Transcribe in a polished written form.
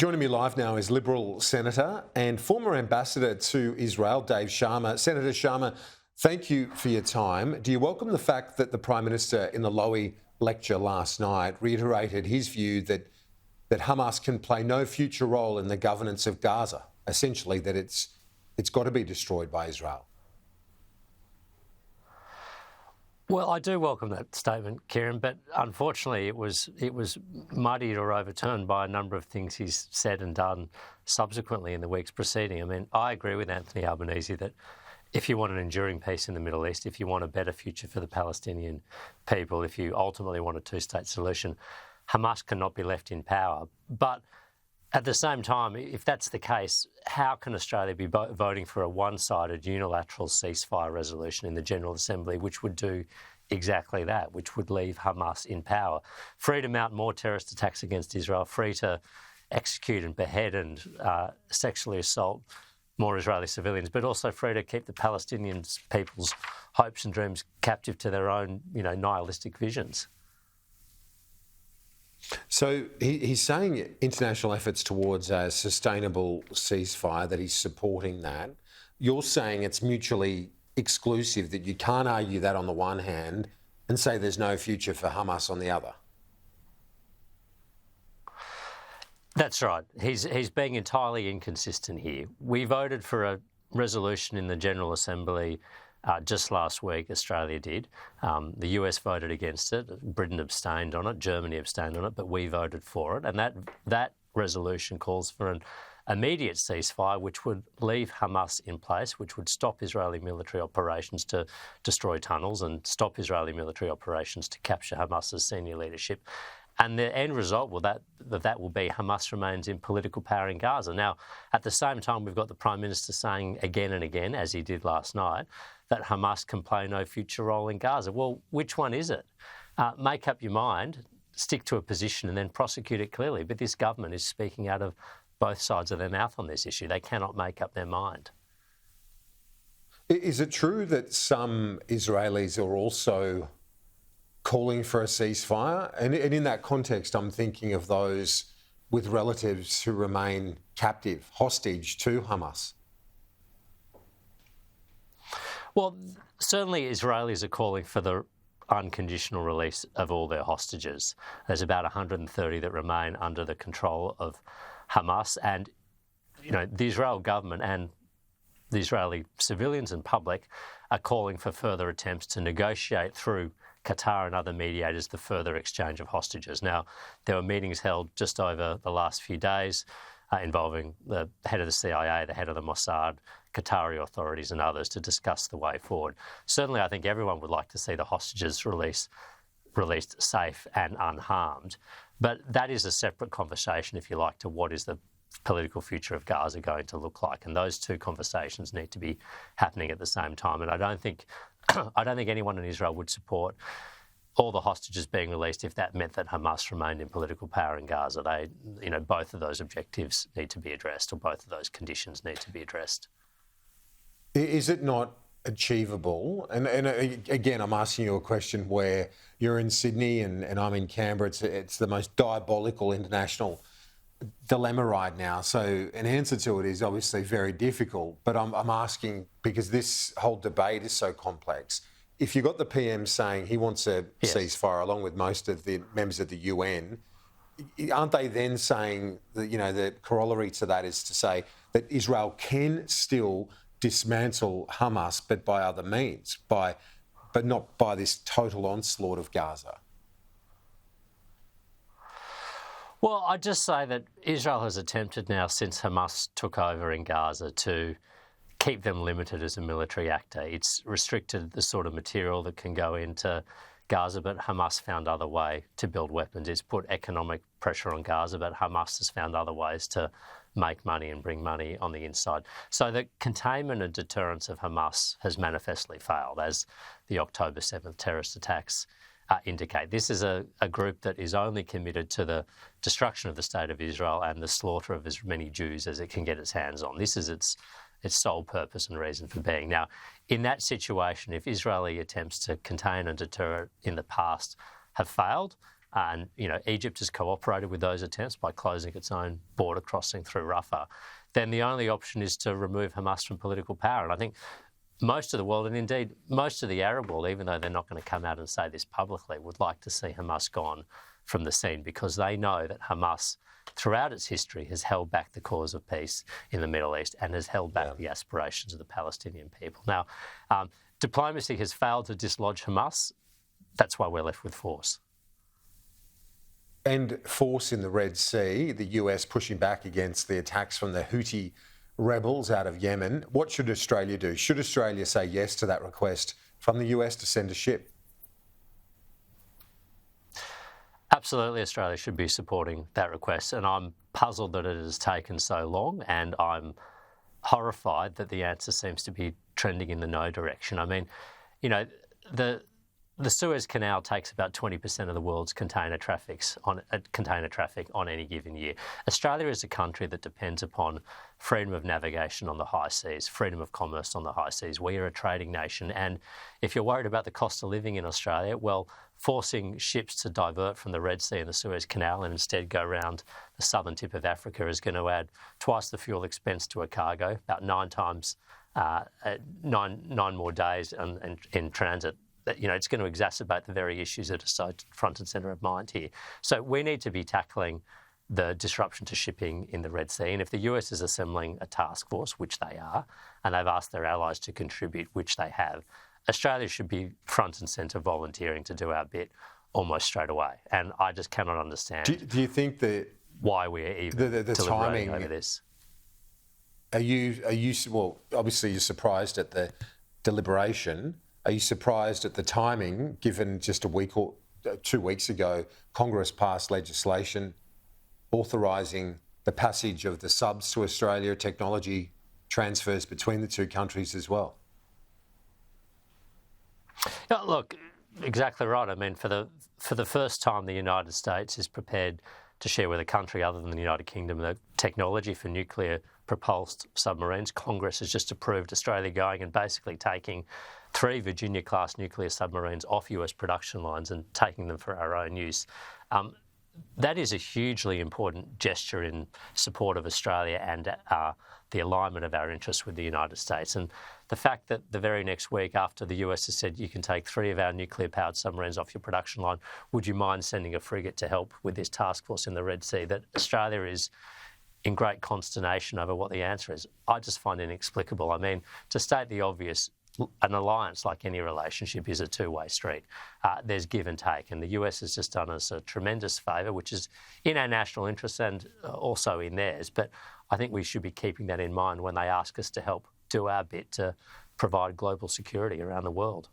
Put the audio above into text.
Joining me live now is Liberal Senator and former Ambassador to Israel, Dave Sharma. Senator Sharma, thank you for your time. Do you welcome the fact that the Prime Minister in the Lowy lecture last night reiterated his view that Hamas can play no future role in the governance of Gaza, essentially that it's got to be destroyed by Israel? Well, I do welcome that statement, Kieran, but unfortunately it was muddied or overturned by a number of things he's said and done subsequently in the weeks preceding. I mean, I agree with Anthony Albanese that if you want an enduring peace in the Middle East, if you want a better future for the Palestinian people, if you ultimately want a two-state solution, Hamas cannot be left in power. But at the same time, if that's the case, how can Australia be voting for a one-sided unilateral ceasefire resolution in the General Assembly, which would do exactly that, which would leave Hamas in power, free to mount more terrorist attacks against Israel, free to execute and behead and sexually assault more Israeli civilians, but also free to keep the Palestinian people's hopes and dreams captive to their own, nihilistic visions? So he's saying international efforts towards a sustainable ceasefire, that he's supporting that. You're saying it's mutually exclusive, that you can't argue that on the one hand and say there's no future for Hamas on the other. That's right. He's being entirely inconsistent here. We voted for a resolution in the General Assembly just last week. Australia did. The US voted against it. Britain abstained on it. Germany abstained on it, but we voted for it. And that resolution calls for an immediate ceasefire, which would leave Hamas in place, which would stop Israeli military operations to destroy tunnels and stop Israeli military operations to capture Hamas's senior leadership. And the end result will that will be Hamas remains in political power in Gaza. Now, at the same time, we've got the Prime Minister saying again and again, as he did last night, that Hamas can play no future role in Gaza. Well, which one is it? Make up your mind, stick to a position and then prosecute it clearly. But this government is speaking out of both sides of their mouth on this issue. They cannot make up their mind. Is it true that some Israelis are also calling for a ceasefire? And in that context, I'm thinking of those with relatives who remain captive, hostage to Hamas. Well, certainly Israelis are calling for the unconditional release of all their hostages. There's about 130 that remain under the control of Hamas. And, the Israel government and the Israeli civilians and public are calling for further attempts to negotiate through Qatar and other mediators the further exchange of hostages. Now, there were meetings held just over the last few days involving the head of the CIA, the head of the Mossad, Qatari authorities and others to discuss the way forward. Certainly, I think everyone would like to see the hostages released safe and unharmed. But that is a separate conversation, if you like, to what is the political future of Gaza going to look like. And those two conversations need to be happening at the same time. And I don't think anyone in Israel would support all the hostages being released if that meant that Hamas remained in political power in Gaza. Both of those objectives need to be addressed, or both of those conditions need to be addressed. Is it not achievable? And again, I'm asking you a question where you're in Sydney and I'm in Canberra. It's the most diabolical international dilemma right now. So an answer to it is obviously very difficult, but I'm asking because this whole debate is so complex. If you've got the PM saying he wants a ceasefire along with most of the members of the UN, aren't they then saying that, the corollary to that is to say that Israel can still dismantle Hamas, but by other means, but not by this total onslaught of Gaza? Well, I'd just say that Israel has attempted now since Hamas took over in Gaza to keep them limited as a military actor. It's restricted the sort of material that can go into Gaza, but Hamas found other way to build weapons. It's put economic pressure on Gaza, but Hamas has found other ways to make money and bring money on the inside. So the containment and deterrence of Hamas has manifestly failed, as the October 7th terrorist attacks indicate. This is a group that is only committed to the destruction of the State of Israel and the slaughter of as many Jews as it can get its hands on. This is its sole purpose and reason for being. Now, in that situation, if Israeli attempts to contain and deter it in the past have failed, And, Egypt has cooperated with those attempts by closing its own border crossing through Rafah. Then the only option is to remove Hamas from political power. And I think most of the world, and indeed most of the Arab world, even though they're not going to come out and say this publicly, would like to see Hamas gone from the scene, because they know that Hamas, throughout its history, has held back the cause of peace in the Middle East and has held back the aspirations of the Palestinian people. Now, diplomacy has failed to dislodge Hamas. That's why we're left with force. And force in the Red Sea, the US pushing back against the attacks from the Houthi rebels out of Yemen. What should Australia do? Should Australia say yes to that request from the US to send a ship? Absolutely, Australia should be supporting that request, and I'm puzzled that it has taken so long, and I'm horrified that the answer seems to be trending in the no direction. I mean, the Suez Canal takes about 20% of the world's container traffic on any given year. Australia is a country that depends upon freedom of navigation on the high seas, freedom of commerce on the high seas. We are a trading nation, and if you're worried about the cost of living in Australia, well, forcing ships to divert from the Red Sea and the Suez Canal and instead go around the southern tip of Africa is going to add twice the fuel expense to a cargo, about 9 times, nine more days in transit. It's going to exacerbate the very issues that are so front and centre of mind here. So we need to be tackling the disruption to shipping in the Red Sea. And if the US is assembling a task force, which they are, and they've asked their allies to contribute, which they have, Australia should be front and centre volunteering to do our bit almost straight away. And I just cannot understand. Do you think that why we're even the deliberating timing over this? Are you well? Obviously, you're surprised at the deliberation. Are you surprised at the timing, given just a week or 2 weeks ago, Congress passed legislation authorising the passage of the subs to Australia, technology transfers between the two countries as well? Yeah, look, exactly right. I mean, for the first time, the United States is prepared to share with a country other than the United Kingdom the technology for nuclear-propulsed submarines. Congress has just approved Australia going and basically taking 3 Virginia-class nuclear submarines off US production lines and taking them for our own use. That is a hugely important gesture in support of Australia and the alignment of our interests with the United States. And the fact that the very next week after the US has said you can take 3 of our nuclear-powered submarines off your production line, would you mind sending a frigate to help with this task force in the Red Sea, that Australia is in great consternation over what the answer is, I just find inexplicable. I mean, to state the obvious, an alliance, like any relationship, is a two-way street. There's give and take, and the US has just done us a tremendous favour, which is in our national interests and also in theirs. But I think we should be keeping that in mind when they ask us to help do our bit to provide global security around the world.